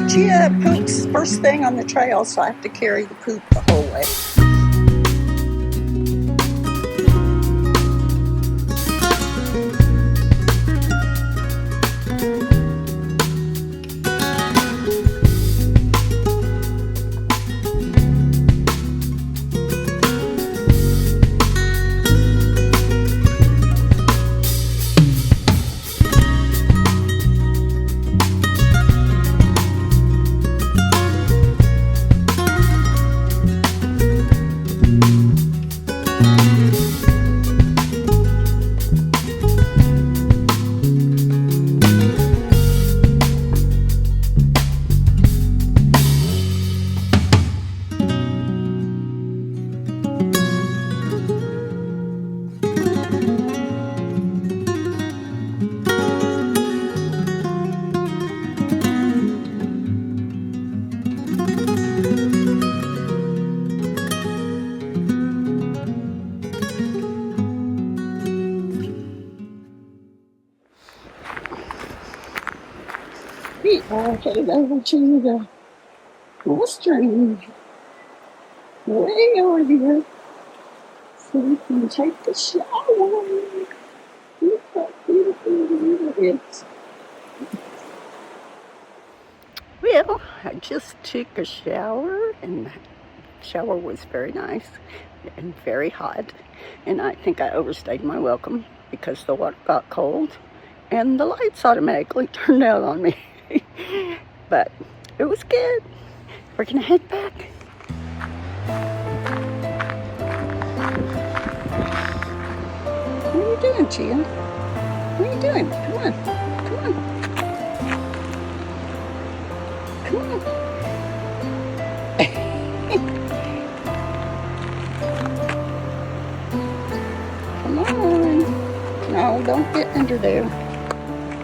Chia poops first thing on the trail, so I have to carry the poop the whole way. I'll head over to the western way over here so we can take a shower. Look how beautiful it is. Well, I just took a shower, and the shower was very nice and very hot. And I think I overstayed my welcome because the water got cold and the lights automatically turned out on me. But it was good. We're gonna head back. What are you doing, Chia? What are you doing? Come on. Come on. Come on. Come on. No, don't get under there.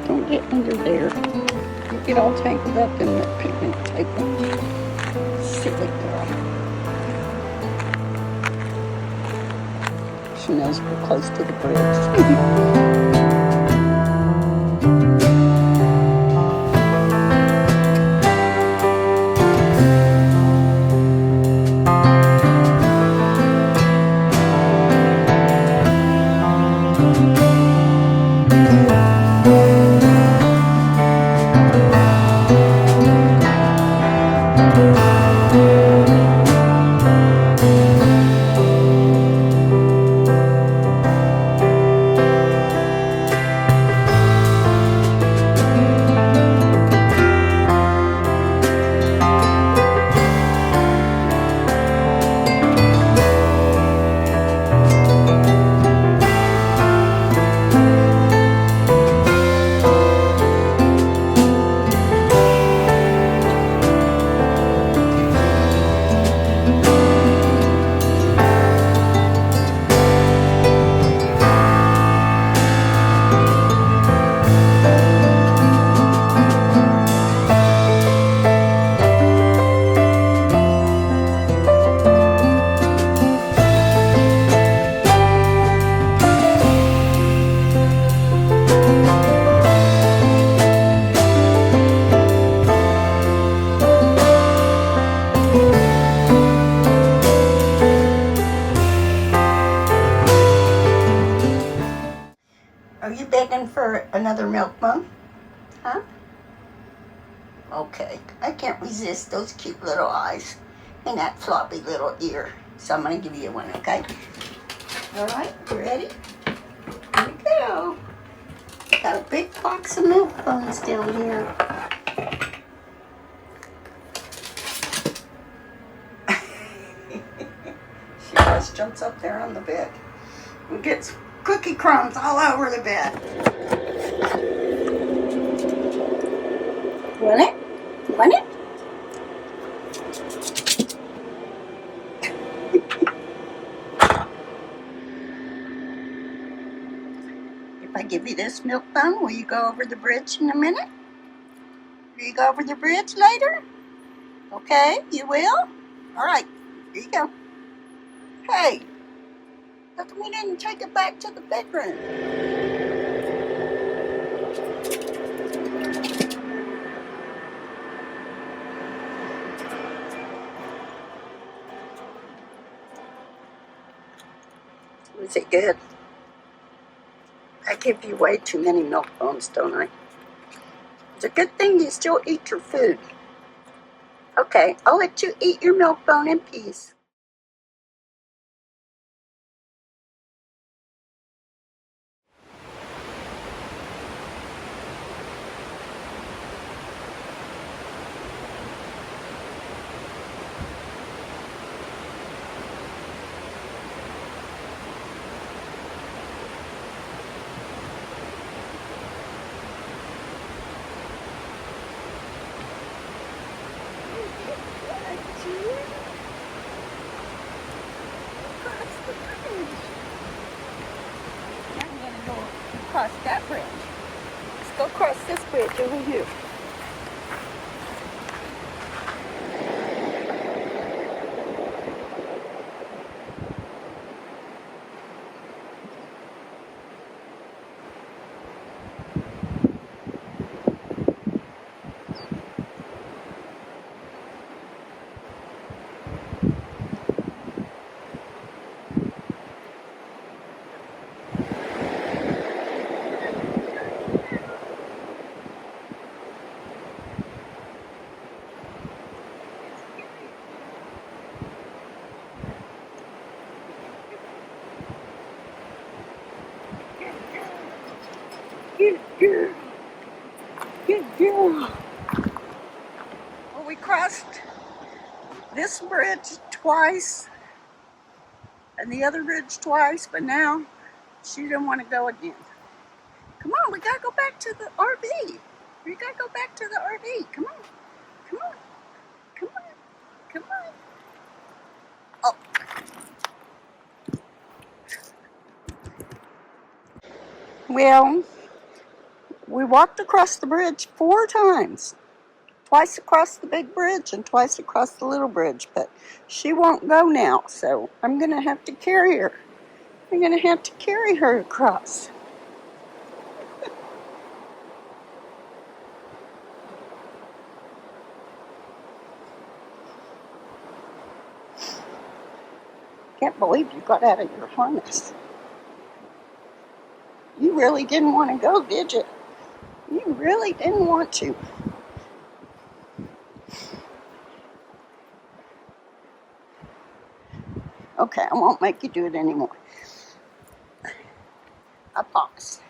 Don't get under there. You get all tangled up in that picnic table. Silly girl. She knows we're close to the bridge. Are you begging for another milk, Mom? Huh? Okay. I can't resist those cute little eyes. and that floppy little ear. So I'm going to give you one, okay? All right, you ready? Here we go. Got a big box of milk bones down here. She always jumps up there on the bed and gets cookie crumbs all over the bed. Want it? Want it? If I give you this milk bone, will you go over the bridge in a minute? Will you go over the bridge later? Okay, you will? All right, here you go. Hey, how come we didn't take it back to the bedroom? Was it good? I give you way too many milk bones, don't I? It's a good thing you still eat your food. Okay, I'll let you eat your milk bone in peace. Across that bridge. Let's go across this bridge over here. Good girl. Good girl. Well, we crossed this bridge twice and the other bridge twice, but now she didn't want to go again. Come on, we gotta go back to the RV. We gotta go back to the RV. Come on. Come on. Come on. Come on. Oh. Well, we walked across the bridge 4 times. Twice across the big bridge and twice across the little bridge, but she won't go now, so I'm going to have to carry her. I'm going to have to carry her across. Can't believe you got out of your harness. You really didn't want to go, did you? You really didn't want to. Okay, I won't make you do it anymore. I promise.